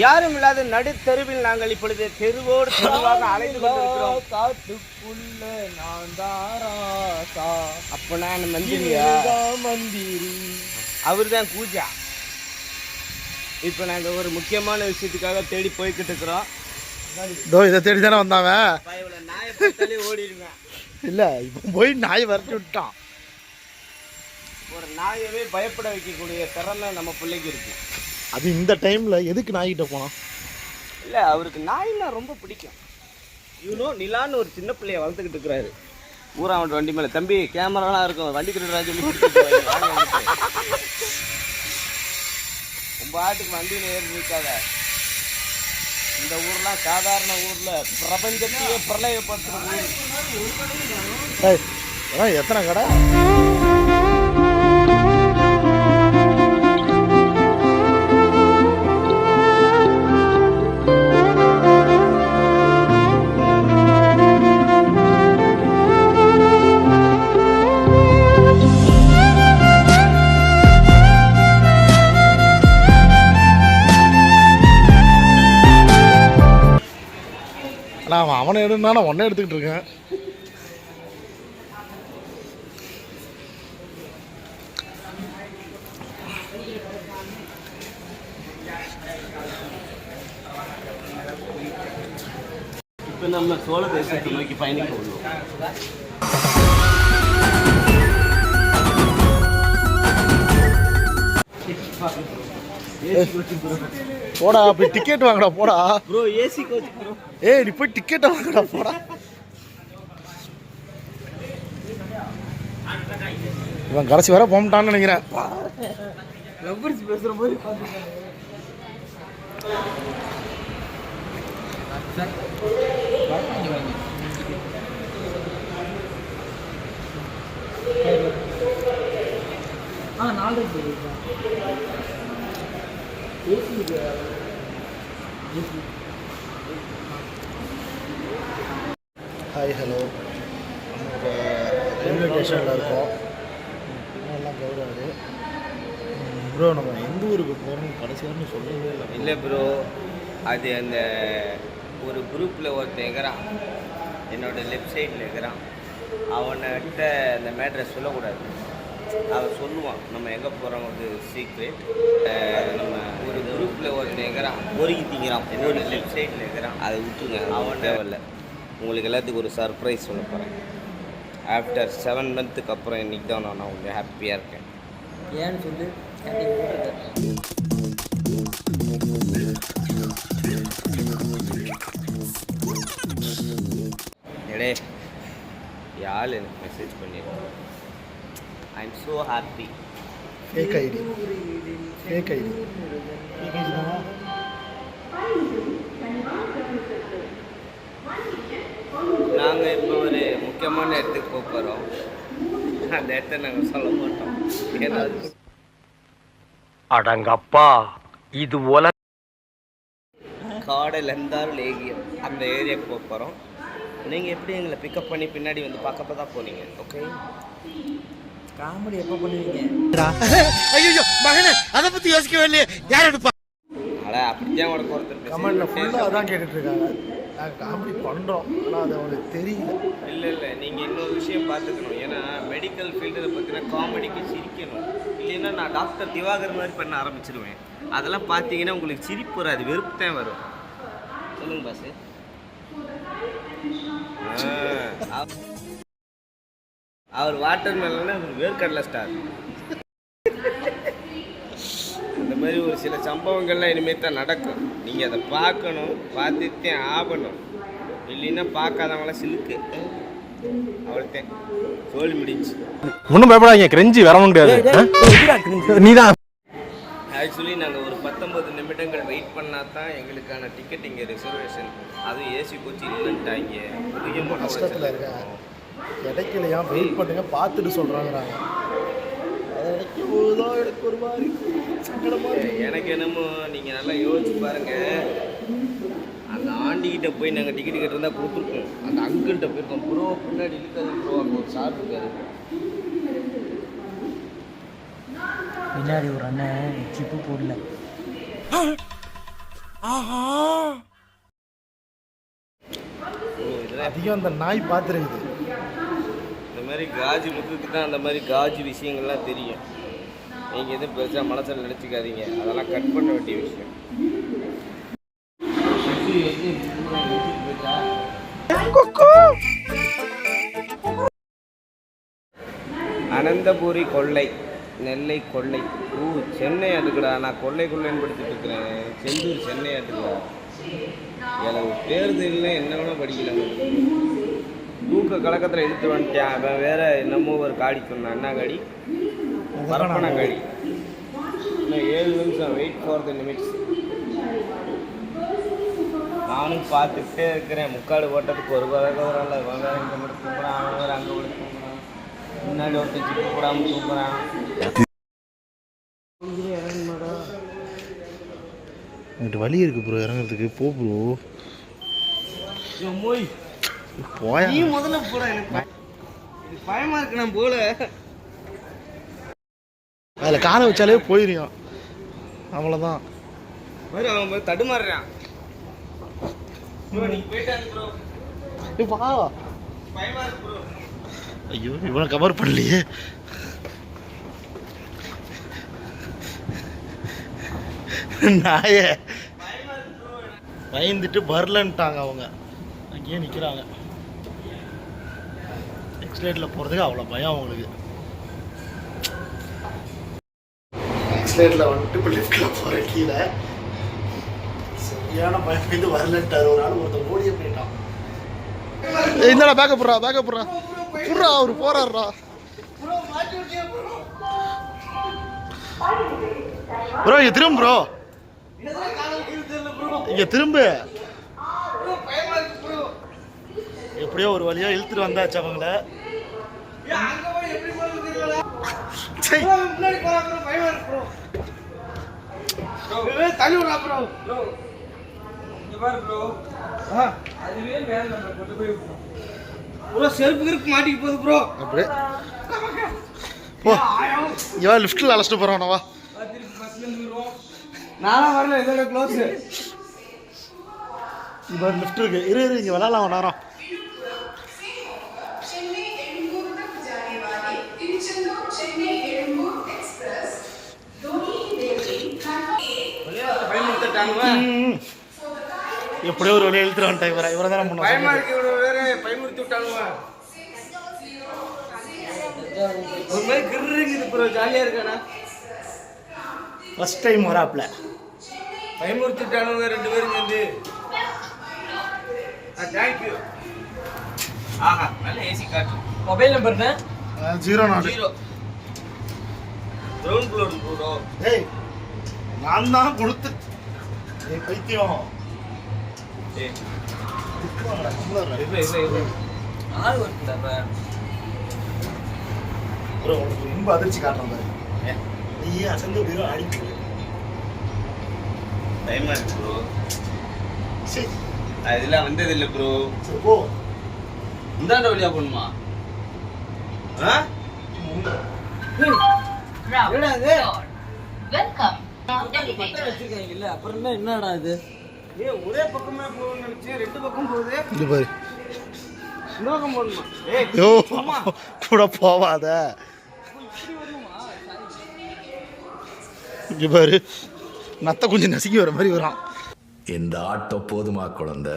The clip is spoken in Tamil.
யாரும் இல்லாத நடுத்தெருவில் நாங்கள் இப்பொழுது தெருவோடு தெருவாக அழைத்து கொண்டிருக்கிறோம். காட்டுக்குள்ள நான் தாராசா. அப்ப நான் மந்திரியா? மந்திரி அவர் தான் பூஜா. இப்போ நாங்கள் ஒரு முக்கியமான விஷயத்துக்காக தேடி போய்கிட்டு இருக்கிறோம். இதை தேடி தானே வந்தாங்க. நாயை பார்த்தாலே ஓடிடுவேன். இல்லை, இப்போ போய் நாய் விரட்டி விட்டான். ஒரு நாயவே பயப்பட வைக்கக்கூடிய திறமை நம்ம பிள்ளைக்கு இருக்கு. அது இந்த டைமில் எதுக்கு நாய்கிட்ட போனோம்? இல்லை, அவருக்கு நாய்னா ரொம்ப பிடிக்கும். நிலான்னு ஒரு சின்ன பிள்ளைய வளர்த்துக்கிட்டு இருக்கிறாரு. ஊரா அவன் வண்டி மேலே, தம்பி கேமராலாம் இருக்கும், வண்டி கிட்ட சொல்லி உங்கள் ஆட்டுக்கு வண்டியில் ஏறி நிற்காத. இந்த ஊர்லாம் சாதாரண ஊரில் பிரபஞ்சத்தையே பிரளயப்படுத்துகிற ஊர். எத்தனை கடை? நான் அவனை எடுனா நான் ஒன்றை எடுத்துக்கிட்டு இருக்கேன். இப்போ நம்ம சோழ தேசத்தை நோக்கி பயணிக்க உள்ளோம். போடா போய் டிக்கெட் வாங்கடா போடா. Bro AC coach bro. நீ போய் டிக்கெட் வாங்கடா போடா. இவன் கடைசி வர போட்டான்னு நினைக்கிறேன். பேசுற மாதிரி ஹாய் ஹலோ, நம்ம ரயில்வே ஸ்டேஷனில் இருக்கோம். எல்லாம் கௌரவாது ப்ரோ. நம்ம எந்த ஊருக்கு போகிறோம் கடைசியான்னு சொல்லவே இல்லை. இல்லை ப்ரோ, அது அந்த ஒரு குரூப்பில் ஒருத்தன் இருக்கிறான், என்னோடய லெஃப்ட் சைடில் இருக்கிறான். அவன்கிட்ட அந்த மேட்ரை சொல்லக்கூடாது. அவன் சொல்லுவான் நம்ம எங்கே போகிறோம், ஒரு சீக்ரெட். நம்ம ஒரு குரூப்பில் ஒருத்தன் இருக்கிறான், பொறுக்கி திங்கிறான், என்னோட லெஃப்ட் சைடில் இருக்கிறான். அதை விட்டுங்க, அவன் தேவையில்லை. உங்களுக்கு எல்லாத்துக்கும் ஒரு சர்ப்ரைஸ் சொல்ல போகிறேன். ஆஃப்டர் 7 மந்த்துக்கு அப்புறம் இன்றைக்கி தான் நான் கொஞ்சம் ஹாப்பியாக இருக்கேன். ஏன்னு சொல்லி எடே யாழ் எனக்கு மெசேஜ் பண்ணியிருக்கேன். I am so happy. Fake ID. நாங்கள் இப்போ ஒரு முக்கியமான இடத்துக்கு போக போகிறோம். அந்த இடத்த நாங்கள் சொல்ல மாட்டோம். ஏதாவது அடங்கப்பா, இது உல காடல் இருந்தாலும் லேகியம் அந்த ஏரியாவுக்கு போக போகிறோம். நீங்கள் எப்படி எங்களை பிக்கப் பண்ணி பின்னாடி வந்து பார்க்கப்போ தான் போனீங்க. ஓகே, காமெடி எப்போ பண்ணுவீங்க? ஐயோ மகனே, அதை பற்றி யோசிக்கவே இல்லையே. யார் எடுப்பா? அட அப்படித்தான் உனக்கு ஒருத்தர் கமெண்ட்ல ஃபுல்லாக அதான் கேட்டுட்டு இருக்காங்க. நாங்கள் காமெடி பண்ணுறோம், ஆனால் அது அவங்களுக்கு தெரியல. இல்லை நீங்கள் இன்னொரு விஷயம் பார்த்துக்கணும். ஏன்னா மெடிக்கல் ஃபீல்டில் பார்த்தீங்கன்னா காமெடிக்கு சிரிக்கணும். இல்லைன்னா நான் டாக்டர் திவாகர் மாதிரி பண்ண ஆரம்பிச்சிருவேன். அதெல்லாம் பார்த்தீங்கன்னா உங்களுக்கு சிரிப்பு வராது, வெறுப்பு தான் வரும். சொல்லுங்க பாஸ். அவர் வாட்டர் மேலன்னா வேர்க்கடலை ஸ்டார். இந்த மாதிரி ஒரு சில சம்பவங்கள்லாம் இனிமேல் தான் நடக்கும். நீங்கள் அதை பார்க்கணும், பார்த்துட்டே ஆகணும். இல்லைன்னா பார்க்காதவங்களாம் சிலுக்கு. அவள்கிட்ட சோழி முடிஞ்சு. ஒன்றும் பயப்படாதீங்க, கிரெஞ்சி வரவும் முடியாது. நீதான் ஆக்சுவலி நாங்கள் ஒரு 19 நிமிடங்கள் வெயிட் பண்ணால் தான் எங்களுக்கான டிக்கெட் இங்கே ரிசர்வேஷன். அதுவும் ஏசி கோச்சு இல்லைன்ட்டாங்க. புரிய கஷ்டத்தில் இருக்கேன், கிடைக்கலையா? வெயிட் பண்ணுங்க, பார்த்துட்டு சொல்கிறாங்கிறாங்க. அதை கிடைக்கும் போது தான் எனக்கு ஒரு மாதிரி சங்கடமாக. எனக்கு என்னமோ நீங்கள் நல்லா யோசிச்சு பாருங்கள். அந்த ஆண்டிகிட்ட போய் நாங்கள் டிக்கெட் கேட்டிருந்தா கொடுத்துருக்கோம். அந்த அங்கிள்கிட்ட போயிருக்கோம். ப்ரோ பின்னாடி இருக்காது ப்ரோ, அங்கே ஒரு சார் இருக்காரு. பின்னாடி ஒரு அண்ணன் சிப்பு போடல. இதெல்லாம் அதிகம் அந்த நாய் பார்த்துருக்குது. இந்த மாதிரி காஜி முத்துக்கு தான் அந்த மாதிரி காஜி விஷயங்கள்லாம் தெரியும். நீங்கள் எதுவும் பெருசாக மனசில் நினச்சிக்காதீங்க, அதெல்லாம் கட் பண்ண வேண்டிய விஷயம். அனந்தபுரி கொள்ளை, நெல்லை கொள்ளை. சென்னை அதுக்குடா, நான் கொள்ளை கொள்ளைன்னு படிச்சுட்டு இருக்கிறேன். செந்தூர் சென்னை அதுக்குடா. எனக்கு தேர்தலில் என்ன வேணால் படிக்கலாம். தூக்க கலக்கத்தில் இழுத்து வந்துட்டேன். அவன் வேற என்னமோ ஒரு காடி சொன்னான். என்ன காடி? பரப்பன காடி. இன்னும் 7 நிமிஷம், வெயிட் ஃபார் த நிமிட்ஸ். நானும் பார்த்துக்கிட்டே இருக்கிறேன். முக்காடு போட்டதுக்கு ஒரு வரல. இவன் வேற இங்கே மட்டும் தூக்குறான், அவன் வேற அங்கே மட்டும் தூக்குறான், முன்னாடி ஒருத்தர் சிப்பு போடாமல் தூக்குறான். என்கிட்ட வழி இருக்கு ப்ரோ இறங்குறதுக்கு. போ ப்ரோ போயா. நீ முதல்ல போட. எனக்கு பயமா இருக்கு. நான் போல அதில் காலை வச்சாலே போயிருக்கான். அவ்வளோதான். மாதிரி அவன் தடுமாறுறான். நீ போயிட்டாங்க ப்ரோ. வா. பயமா இருக்கு ப்ரோ. ஐயோ இவனை கவர் பண்ணலையே. நாயே பயந்துட்டு வரலன்ட்டாங்க அவங்க. அங்கேயே நிற்கிறாங்க. எக்ஸ்லேட்டில் போகிறதுக்கு அவ்வளோ பயம் அவங்களுக்கு. எக்ஸ்லேட்டில் வந்துட்டு இப்போ லிஃப்ட்டில் போகிற கீழே சரியான பயம் இது வரலன்ட்டார். ஒரு ஆள் ஒருத்தர் ஓடியே போயிட்டான். என்னடா பேக்கப் புட்றா அவர் போறாருடா. ப்ரோ இங்க திரும்ப ப்ரோ. இங்க திரும்ப. எப்படியோ ஒரு வழியா இழுத்துட்டு வந்தாச்சு அவங்கள. செருப்புக்கு மாட்டிக்கு போகுது ப்ரோ. அப்படியே போ. இவன் லிஃப்ட்டில் அழைச்சிட்டு போறானவா. நானும் வரல. இதோட க்ளோஸ். இப்போ லிஃப்ட் இருக்கு. இரு இங்கே விளாட்லாம் நேரம். எப்படியோ ஒரு வழியை இழுத்துட்டு வந்துட்டேன். இவரை தானே முன்னாடி பயமா இருக்கு. இவ்வளோ வேற பயமுறுத்தி விட்டானுங்க. ஒரு மாதிரி கிருங்குது ப்ரோ. ஜாலியாக இருக்கானா? First time வராப்ல. பயமுறுத்திட்டானுங்க 2 பேரும் சேர்ந்து. தேங்க்யூ. ஆஹா நல்ல ஏசி காட்டு. மொபைல் நம்பர் தான் 0 கிரவுண்ட் ஃப்ளோர் ப்ரோ. ஏய் நான் தான் கொடுத்து. ஏய் பைத்தியம். ஏய் ஆள் வருதுடா. ப்ரோ உங்களுக்கு ரொம்ப அதிர்ச்சி காட்டுறேன் பாரு. நீயே அசந்து போயிடும் அடிப்பீங்க. பயமா இருக்கு ப்ரோ. சரி அதெல்லாம் வந்தது இல்லை ப்ரோ. சரி போ. இந்தாண்ட வழியா போகணுமா? வச்சிருக்காங்கல்ல, அப்புறம் என்னடா இது? ஒரே பக்கமே போகணும்னு நினைச்சேன். 2 பக்கம் போகுது. இது பாரு. இன்னொக்கம் போகணுமா? ஐயோ கூட போவாத. இங்க பாரு நத்த கொஞ்சம் நசுக்கி வர மாதிரி வரான். இந்த ஆட்டோ போதுமா குழந்தை?